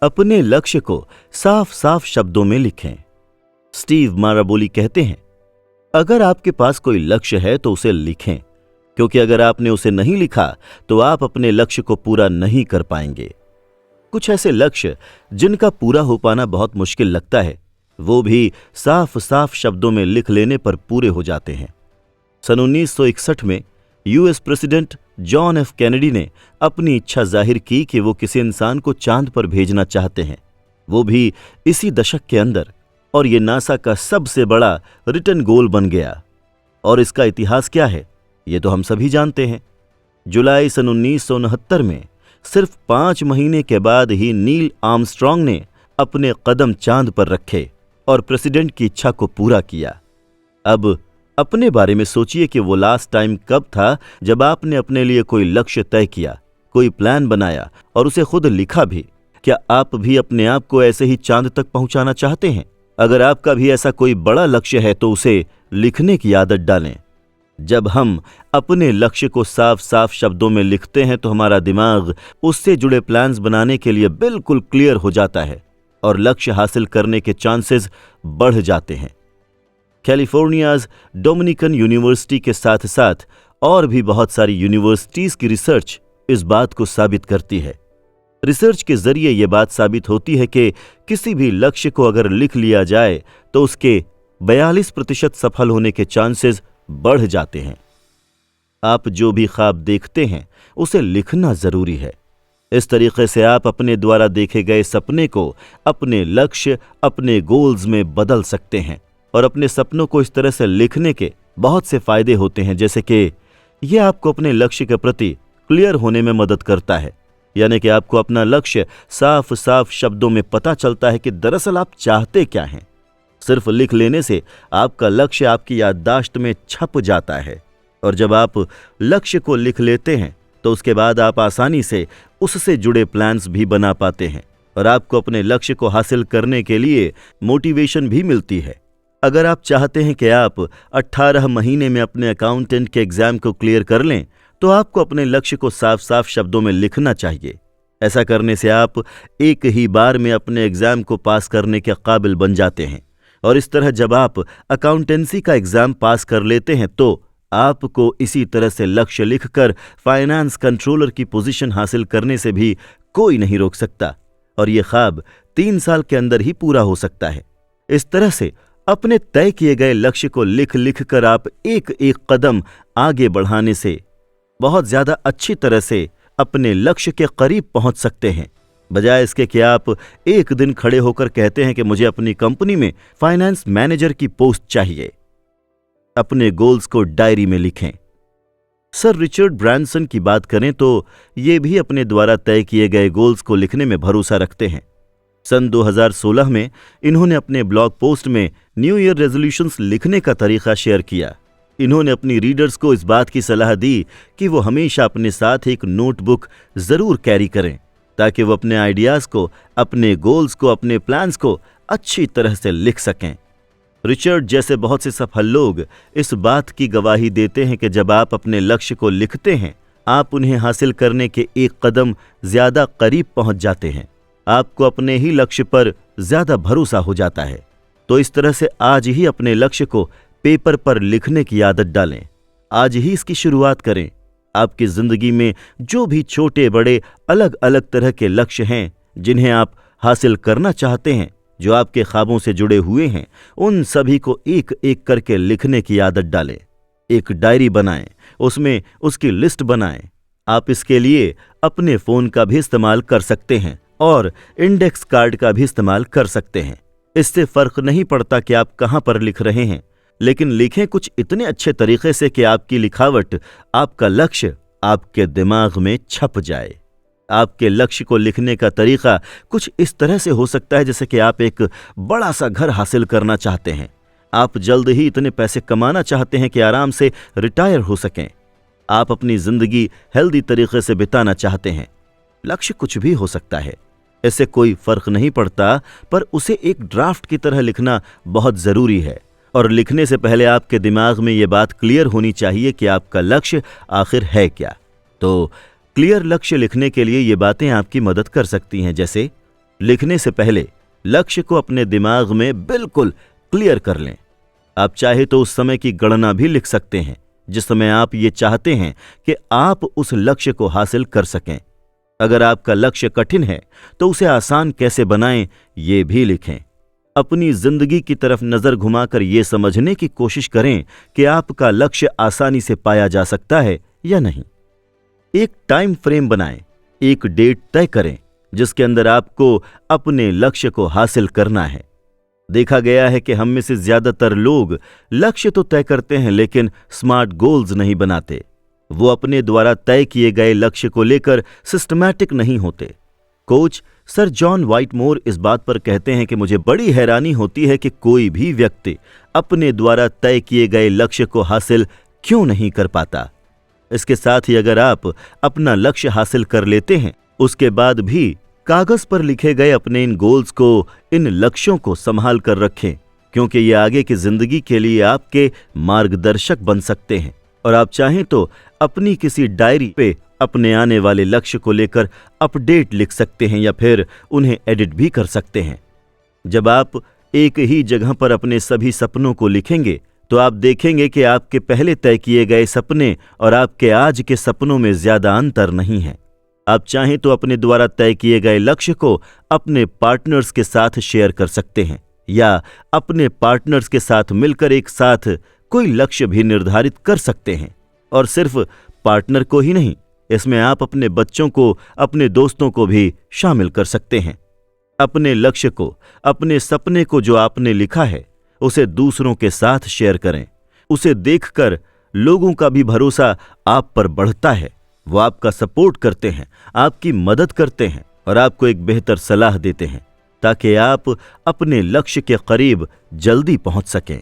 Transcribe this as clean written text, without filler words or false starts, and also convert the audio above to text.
अपने लक्ष्य को साफ साफ शब्दों में लिखें। स्टीव माराबोली कहते हैं, अगर आपके पास कोई लक्ष्य है तो उसे लिखें, क्योंकि अगर आपने उसे नहीं लिखा तो आप अपने लक्ष्य को पूरा नहीं कर पाएंगे। कुछ ऐसे लक्ष्य जिनका पूरा हो पाना बहुत मुश्किल लगता है, वो भी साफ साफ शब्दों में लिख लेने पर पूरे हो जाते हैं। सन 1961 में US president John F Kennedy ने अपनी इच्छा जाहिर की कि वो किसी इंसान को चांद पर भेजना चाहते हैं, वो भी इसी दशक के अंदर, और ये नासा का सबसे बड़ा रिटन गोल बन गया। और इसका इतिहास क्या है, ये तो हम सभी जानते हैं। जुलाई सन 1969 में सिर्फ 5 महीने के बाद ही नील आर्मस्ट्रॉन्ग ने अपने कदम चांद पर रखे और प्रेसिडेंट की इच्छा को पूरा किया। अब अपने बारे में सोचिए कि वो लास्ट टाइम कब था जब आपने अपने लिए कोई लक्ष्य तय किया, कोई प्लान बनाया और उसे खुद लिखा भी। क्या आप भी अपने आप को ऐसे ही चांद तक पहुंचाना चाहते हैं? अगर आपका भी ऐसा कोई बड़ा लक्ष्य है तो उसे लिखने की आदत डालें। जब हम अपने लक्ष्य को साफ साफ शब्दों में लिखते हैं तो हमारा दिमाग उससे जुड़े प्लान्स बनाने के लिए बिल्कुल क्लियर हो जाता है और लक्ष्य हासिल करने के चांसेस बढ़ जाते हैं। कैलिफोर्नियाज डोमिनिकन यूनिवर्सिटी के साथ साथ और भी बहुत सारी यूनिवर्सिटीज की रिसर्च इस बात को साबित करती है। रिसर्च के जरिए यह बात साबित होती है कि किसी भी लक्ष्य को अगर लिख लिया जाए तो उसके 42% सफल होने के चांसेस बढ़ जाते हैं। आप जो भी ख्वाब देखते हैं उसे लिखना जरूरी है। इस तरीके से आप अपने द्वारा देखे गए सपने को अपने लक्ष्य, अपने गोल्स में बदल सकते हैं। और अपने सपनों को इस तरह से लिखने के बहुत से फायदे होते हैं, जैसे कि यह आपको अपने लक्ष्य के प्रति क्लियर होने में मदद करता है। यानी कि आपको अपना लक्ष्य साफ साफ शब्दों में पता चलता है कि दरअसल आप चाहते क्या हैं। सिर्फ लिख लेने से आपका लक्ष्य आपकी याददाश्त में छप जाता है, और जब आप लक्ष्य को लिख लेते हैं तो उसके बाद आप आसानी से उससे जुड़े प्लान्स भी बना पाते हैं और आपको अपने लक्ष्य को हासिल करने के लिए मोटिवेशन भी मिलती है। अगर आप चाहते हैं कि आप 18 महीने में अपने अकाउंटेंट के एग्जाम को क्लियर कर लें तो आपको अपने लक्ष्य को साफ साफ शब्दों में लिखना चाहिए। ऐसा करने से आप एक ही बार में अपने एग्जाम को पास करने के काबिल बन जाते हैं। और इस तरह जब आप अकाउंटेंसी का एग्जाम पास कर लेते हैं तो आपको इसी तरह से लक्ष्य लिखकर फाइनेंस कंट्रोलर की पोजीशन हासिल करने से भी कोई नहीं रोक सकता, और यह ख्वाब 3 साल के अंदर ही पूरा हो सकता है। इस तरह से अपने तय किए गए लक्ष्य को लिख लिख कर आप एक एक कदम आगे बढ़ाने से बहुत ज्यादा अच्छी तरह से अपने लक्ष्य के करीब पहुंच सकते हैं, बजाय इसके कि आप एक दिन खड़े होकर कहते हैं कि मुझे अपनी कंपनी में फाइनेंस मैनेजर की पोस्ट चाहिए। अपने गोल्स को डायरी में लिखें। सर रिचर्ड ब्रांसन की बात करें तो ये भी अपने द्वारा तय किए गए गोल्स को लिखने में भरोसा रखते हैं। सन 2016 में इन्होंने अपने ब्लॉग पोस्ट में न्यू ईयर रेजोल्यूशंस लिखने का तरीका शेयर किया। इन्होंने अपनी रीडर्स को इस बात की सलाह दी कि वो हमेशा अपने साथ एक नोटबुक जरूर कैरी करें, ताकि वो अपने आइडियाज को, अपने गोल्स को, अपने प्लान्स को अच्छी तरह से लिख सकें। रिचर्ड जैसे बहुत से सफल लोग इस बात की गवाही देते हैं कि जब आप अपने लक्ष्य को लिखते हैं, आप उन्हें हासिल करने के एक कदम ज्यादा करीब पहुंच जाते हैं। आपको अपने ही लक्ष्य पर ज्यादा भरोसा हो जाता है। तो इस तरह से आज ही अपने लक्ष्य को पेपर पर लिखने की आदत डालें। आज ही इसकी शुरुआत करें। आपकी जिंदगी में जो भी छोटे बड़े अलग अलग तरह के लक्ष्य हैं जिन्हें आप हासिल करना चाहते हैं, जो आपके ख्वाबों से जुड़े हुए हैं, उन सभी को एक एक करके लिखने की आदत डालें। एक डायरी बनाएं, उसमें उसकी लिस्ट बनाएं। आप इसके लिए अपने फोन का भी इस्तेमाल कर सकते हैं और इंडेक्स कार्ड का भी इस्तेमाल कर सकते हैं। इससे फर्क नहीं पड़ता कि आप कहां पर लिख रहे हैं, लेकिन लिखें कुछ इतने अच्छे तरीके से कि आपकी लिखावट, आपका लक्ष्य आपके दिमाग में छप जाए। आपके लक्ष्य को लिखने का तरीका कुछ इस तरह से हो सकता है जैसे कि आप एक बड़ा सा घर हासिल करना चाहते हैं। आप जल्द ही इतने पैसे कमाना चाहते हैं कि आराम से रिटायर हो सकें। आप अपनी जिंदगी हेल्दी तरीके से बिताना चाहते हैं। लक्ष्य कुछ भी हो सकता है, इससे कोई फर्क नहीं पड़ता, पर उसे एक ड्राफ्ट की तरह लिखना बहुत जरूरी है। और लिखने से पहले आपके दिमाग में यह बात क्लियर होनी चाहिए कि आपका लक्ष्य आखिर है क्या। तो क्लियर लक्ष्य लिखने के लिए ये बातें आपकी मदद कर सकती हैं, जैसे लिखने से पहले लक्ष्य को अपने दिमाग में बिल्कुल क्लियर कर लें। आप चाहे तो उस समय की गणना भी लिख सकते हैं जिस समय आप ये चाहते हैं कि आप उस लक्ष्य को हासिल कर सकें। अगर आपका लक्ष्य कठिन है तो उसे आसान कैसे बनाएं, ये भी लिखें। अपनी जिंदगी की तरफ नजर घुमाकर ये समझने की कोशिश करें कि आपका लक्ष्य आसानी से पाया जा सकता है या नहीं। एक टाइम फ्रेम बनाएं, एक डेट तय करें जिसके अंदर आपको अपने लक्ष्य को हासिल करना है। देखा गया है कि हम में से ज्यादातर लोग लक्ष्य तो तय करते हैं लेकिन स्मार्ट गोल्स नहीं बनाते। वो अपने द्वारा तय किए गए लक्ष्य को लेकर सिस्टमैटिक नहीं होते। कोच सर जॉन व्हाइटमोर इस बात पर कहते हैं कि मुझे बड़ी हैरानी होती है कि कोई भी व्यक्ति अपने द्वारा तय किए गए लक्ष्य को हासिल क्यों नहीं कर पाता। इसके साथ ही अगर आप अपना लक्ष्य हासिल कर लेते हैं, उसके बाद भी कागज पर लिखे गए अपने इन गोल्स को, इन लक्ष्यों को संभाल कर रखें, क्योंकि ये आगे की जिंदगी के लिए आपके मार्गदर्शक बन सकते हैं। और आप चाहें तो अपनी किसी डायरी पे अपने आने वाले लक्ष्य को लेकर अपडेट लिख सकते हैं या फिर उन्हें एडिट भी कर सकते हैं। जब आप एक ही जगह पर अपने सभी सपनों को लिखेंगे तो आप देखेंगे कि आपके पहले तय किए गए सपने और आपके आज के सपनों में ज्यादा अंतर नहीं है। आप चाहें तो अपने द्वारा तय किए गए लक्ष्य को अपने पार्टनर्स के साथ शेयर कर सकते हैं या अपने पार्टनर्स के साथ मिलकर एक साथ कोई लक्ष्य भी निर्धारित कर सकते हैं। और सिर्फ पार्टनर को ही नहीं, इसमें आप अपने बच्चों को, अपने दोस्तों को भी शामिल कर सकते हैं। अपने लक्ष्य को, अपने सपने को जो आपने लिखा है, उसे दूसरों के साथ शेयर करें। उसे देखकर लोगों का भी भरोसा आप पर बढ़ता है। वो आपका सपोर्ट करते हैं, आपकी मदद करते हैं और आपको एक बेहतर सलाह देते हैं ताकि आप अपने लक्ष्य के करीब जल्दी पहुंच सकें।